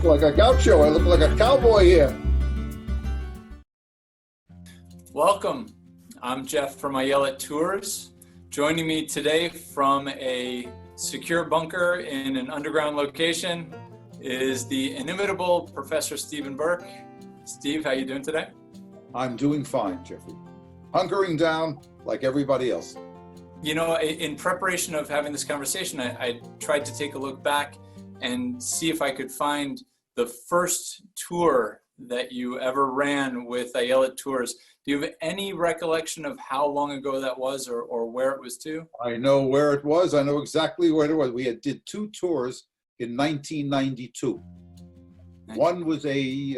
like a gaucho. I look like a cowboy here. Welcome. I'm Jeff from Ayelet Tours. Joining me today from a secure bunker in an underground location is the inimitable Professor Stephen Berk. Steve, how you doing today? I'm doing fine, Jeffrey. Hunkering down like everybody else. You know, in preparation of having this conversation, I tried to take a look back and see if I could find the first tour that you ever ran with Ayelet Tours. Do you have any recollection of how long ago that was or where it was to? I know where it was. I know exactly where it was. We did two tours in 1992. Nice. One was a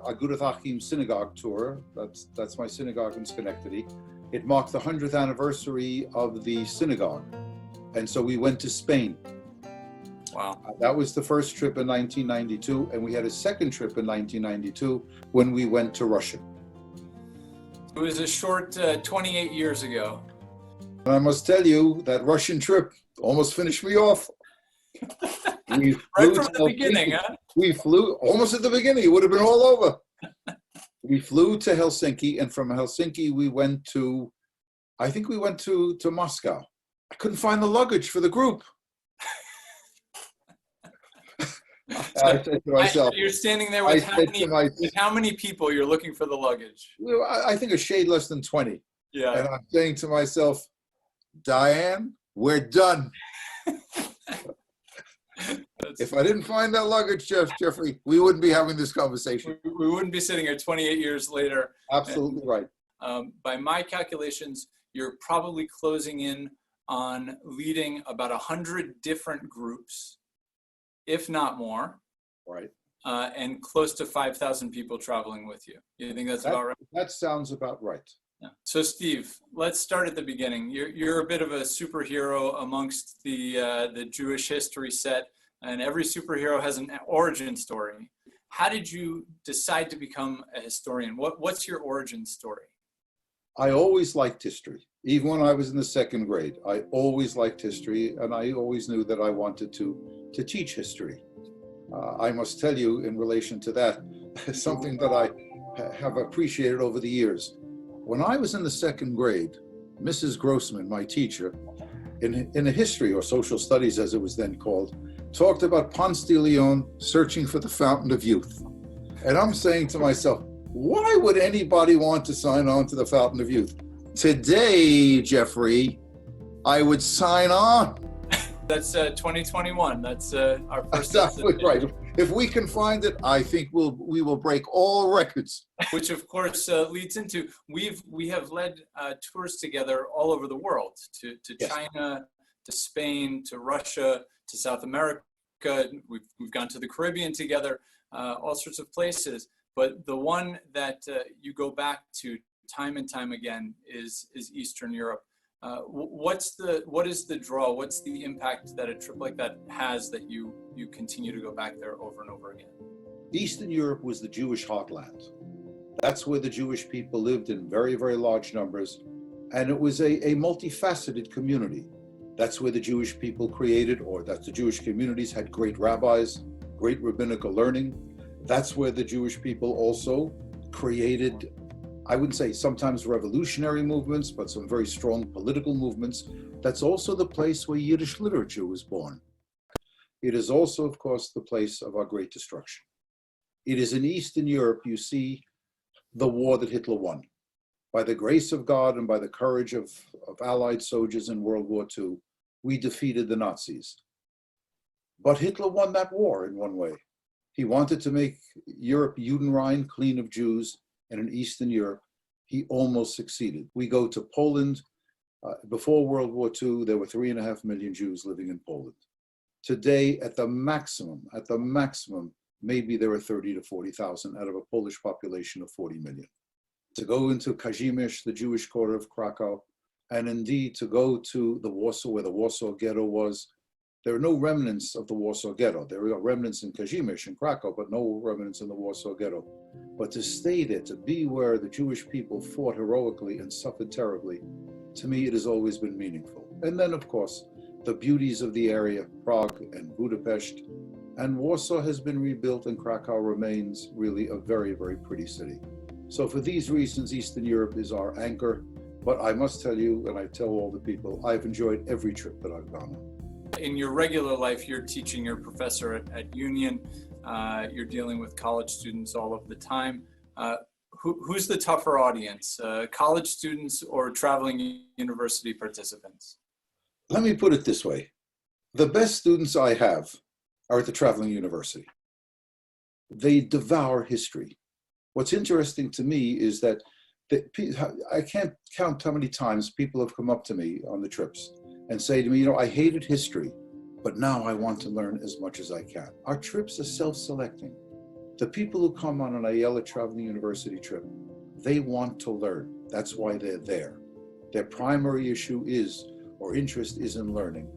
Agudath Achim synagogue tour. That's my synagogue in Schenectady. It marked the 100th anniversary of the synagogue. And so we went to Spain. Wow. That was the first trip in 1992. And we had a second trip in 1992 when we went to Russia. It was a short 28 years ago. And I must tell you, that Russian trip almost finished me off. Right from the beginning, huh? We flew almost at the beginning. It would have been all over. We flew to Helsinki, and from Helsinki we went to, I think we went to Moscow. I couldn't find the luggage for the group. I said to myself, you're standing there with how many people you're looking for the luggage? I think a shade less than 20. Yeah. And I'm saying to myself, Diane, we're done. If I didn't find that luggage, Jeffrey, we wouldn't be having this conversation. We wouldn't be sitting here 28 years later. Absolutely right. By my calculations, you're probably closing in on leading about 100 different groups, if not more. Right. And close to 5,000 people traveling with you. You think that's about right? That sounds about right. Yeah. So Steve, let's start at the beginning. You're a bit of a superhero amongst the Jewish history set, and every superhero has an origin story. How did you decide to become a historian? What's your origin story? I always liked history. Even when I was in the second grade, I always liked history, and I always knew that I wanted to teach history. I must tell you, in relation to that, something that I have appreciated over the years. When I was in the second grade, Mrs. Grossman, my teacher, in a history or social studies as it was then called, talked about Ponce de Leon searching for the fountain of youth. And I'm saying to myself, why would anybody want to sign on to the fountain of youth? Today, Jeffrey, I would sign on. That's 2021. That's our first. Exactly right. If we can find it, I think we will break all records. Which of course leads into we have led tours together all over the world to Yes. China, to Spain, to Russia, to South America. We've gone to the Caribbean together, all sorts of places. But the one that you go back to time and time again is Eastern Europe. What is the draw? What's the impact that a trip like that has that you continue to go back there over and over again? Eastern Europe was the Jewish heartland. That's where the Jewish people lived in very, very large numbers. And it was a multifaceted community. That's where the Jewish people created, or that the Jewish communities had great rabbis, great rabbinical learning. That's where the Jewish people also created, I wouldn't say sometimes revolutionary movements, but some very strong political movements. That's also the place where Yiddish literature was born. It is also, of course, the place of our great destruction. It is in Eastern Europe you see the war that Hitler won. By the grace of God and by the courage of Allied soldiers in World War II, we defeated the Nazis. But Hitler won that war in one way. He wanted to make Europe Judenrein, clean of Jews, and in Eastern Europe, he almost succeeded. We go to Poland. Before World War II, there were 3.5 million Jews living in Poland. Today, at the maximum, maybe there are 30 to 40,000 out of a Polish population of 40 million. To go into Kazimierz, the Jewish quarter of Krakow, and indeed to go to the Warsaw, where the Warsaw Ghetto was, there are no remnants of the Warsaw Ghetto. There are remnants in Kazimierz and Krakow, but no remnants in the Warsaw Ghetto. But to stay there, to be where the Jewish people fought heroically and suffered terribly, to me, it has always been meaningful. And then, of course, the beauties of the area, Prague and Budapest, And Warsaw has been rebuilt, and Krakow remains really a very, very pretty city. So for these reasons, Eastern Europe is our anchor. But I must tell you, and I tell all the people, I've enjoyed every trip that I've gone on. In your regular life, you're teaching, you're a professor at Union, you're dealing with college students all of the time. Who's the tougher audience, college students or traveling university participants? Let me put it this way. The best students I have are at the traveling university. They devour history. What's interesting to me is that I can't count how many times people have come up to me on the trips and say to me, I hated history, but now I want to learn as much as I can. Our trips are self-selecting. The people who come on an Ayelet traveling university trip, they want to learn. That's why they're there. Their primary issue is, or interest is in learning.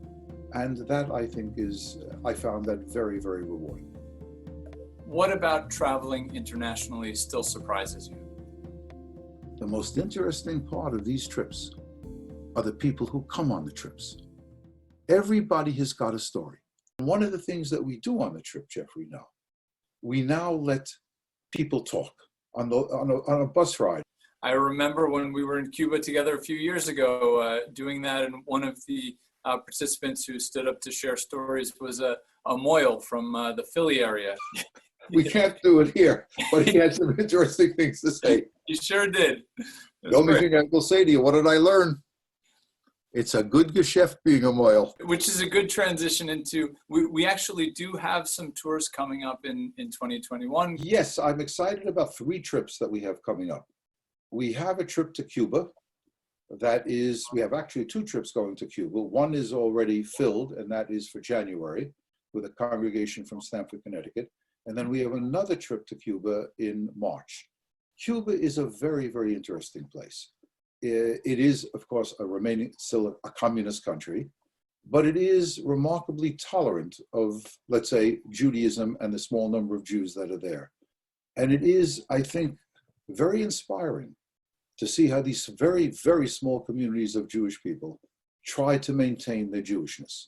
And that, I think, I found that very, very rewarding. What about traveling internationally still surprises you? The most interesting part of these trips are the people who come on the trips. Everybody has got a story. One of the things that we do on the trip, Jeffrey, now, we now let people talk on a bus ride. I remember when we were in Cuba together a few years ago, doing that, and one of the participants who stood up to share stories was a Moyle from the Philly area. We can't do it here, but he had some interesting things to say. He sure did. The only thing I will say to you, what did I learn? It's a good geschäft being a Moyle. Which is a good transition into, we actually do have some tours coming up in 2021. Yes, I'm excited about 3 trips that we have coming up. We have a trip to Cuba. We have actually 2 trips going to Cuba. One is already filled, and that is for January with a congregation from Stamford, Connecticut. And then we have another trip to Cuba in March. Cuba is a very, very interesting place. It is, of course, still a communist country, but it is remarkably tolerant of, let's say, Judaism and the small number of Jews that are there. And it is, I think, very inspiring to see how these very, very small communities of Jewish people try to maintain their Jewishness.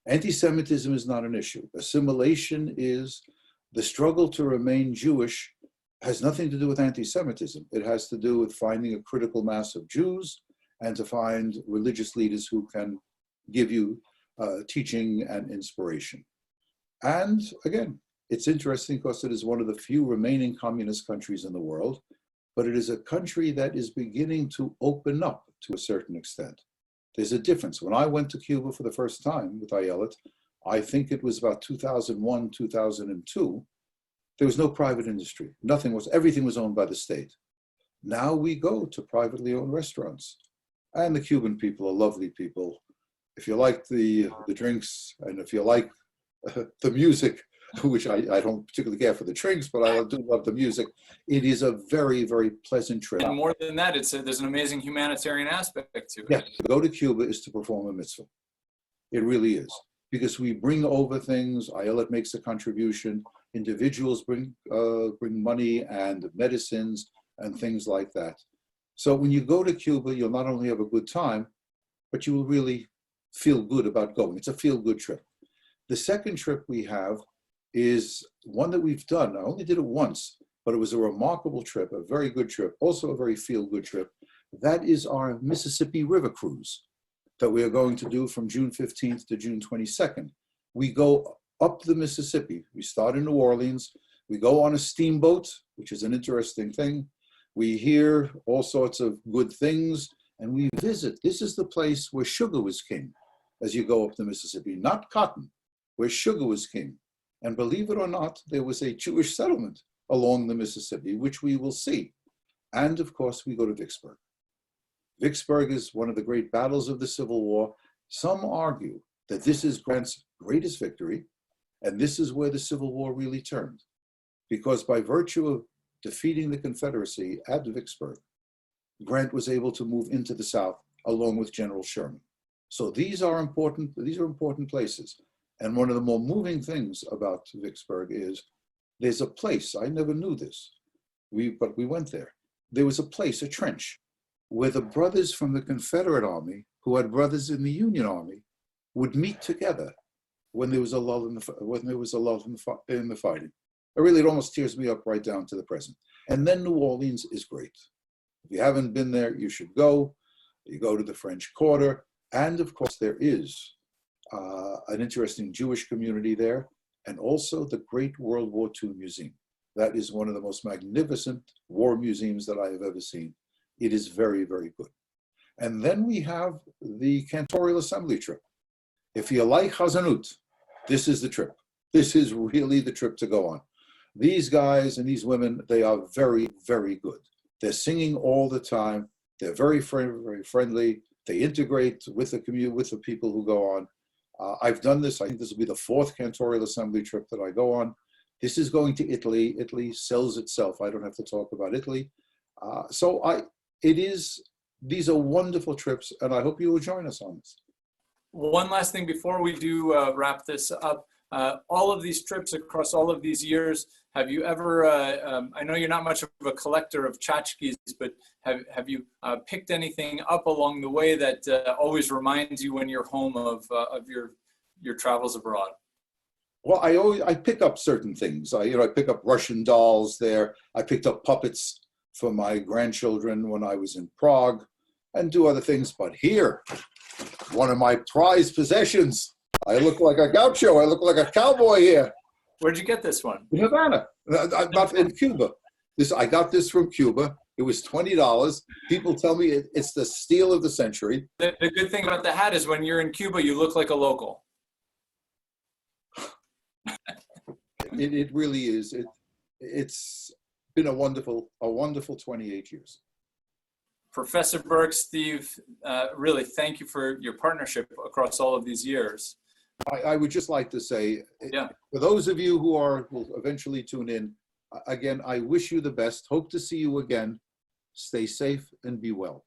Anti-Semitism is not an issue. Assimilation is. The struggle to remain Jewish has nothing to do with anti-Semitism. It has to do with finding a critical mass of Jews and to find religious leaders who can give you teaching and inspiration. And again, it's interesting because it is one of the few remaining communist countries in the world, but it is a country that is beginning to open up to a certain extent. There's a difference. When I went to Cuba for the first time with Ayelet, I think it was about 2001, 2002, there was no private industry. Everything was owned by the state. Now we go to privately owned restaurants. And the Cuban people are lovely people. If you like the drinks, and if you like the music, which I don't particularly care for the drinks, but I do love the music, it is a very, very pleasant trip. And more than that, there's an amazing humanitarian aspect to it. Yes, to go to Cuba is to perform a mitzvah. It really is. Because we bring over things, Ayelet makes a contribution, individuals bring money and medicines and things like that. So when you go to Cuba, you'll not only have a good time, but you will really feel good about going. It's a feel-good trip. The second trip we have is one that we've done. I only did it once, but it was a remarkable trip, a very good trip, also a very feel-good trip. That is our Mississippi River cruise that we are going to do from June 15th to June 22nd. We go up the Mississippi. We start in New Orleans. We go on a steamboat, which is an interesting thing. We hear all sorts of good things, and we visit. This is the place where sugar was king as you go up the Mississippi, not cotton, where sugar was king. And believe it or not, there was a Jewish settlement along the Mississippi, which we will see. And of course, we go to Vicksburg. Vicksburg is one of the great battles of the Civil War. Some argue that this is Grant's greatest victory, and this is where the Civil War really turned. Because by virtue of defeating the Confederacy at Vicksburg, Grant was able to move into the South along with General Sherman. So these are important places. And one of the more moving things about Vicksburg is there's a place, I never knew this, but we went there. There was a place, a trench, where the brothers from the Confederate Army, who had brothers in the Union Army, would meet together when there was a lull in the fighting. It almost tears me up right down to the present. And then New Orleans is great. If you haven't been there, you should go. You go to the French Quarter, and of course there is an interesting Jewish community there, and also the Great World War II Museum. That is one of the most magnificent war museums that I have ever seen. It is very, very good. And then we have the Cantorial Assembly trip. If you like Chazanut, this is the trip. This is really the trip to go on. These guys and these women, they are very, very good. They're singing all the time. They're very friendly. They integrate with the community, with the people who go on. I've done this. I think this will be the 4th Cantorial Assembly trip that I go on. This is going to Italy. Italy sells itself. I don't have to talk about Italy. These are wonderful trips, and I hope you will join us on this. One last thing before we do wrap this up. All of these trips across all of these years, have you ever, I know you're not much of a collector of tchotchkes, but have you picked anything up along the way that always reminds you when you're home of your travels abroad? Well, I pick up certain things. I pick up Russian dolls there. I picked up puppets for my grandchildren when I was in Prague, and do other things. But here, one of my prized possessions. I look like a gaucho. I look like a cowboy here. Where'd you get this one? In Havana. Not in Cuba. I got this from Cuba. It was $20. People tell me it's the steal of the century. The good thing about the hat is when you're in Cuba, you look like a local. It really is. It's been a wonderful 28 years. Professor Berk, Steve, really thank you for your partnership across all of these years. I would just like to say, yeah, for those of you who will eventually tune in, again, I wish you the best. Hope to see you again. Stay safe and be well.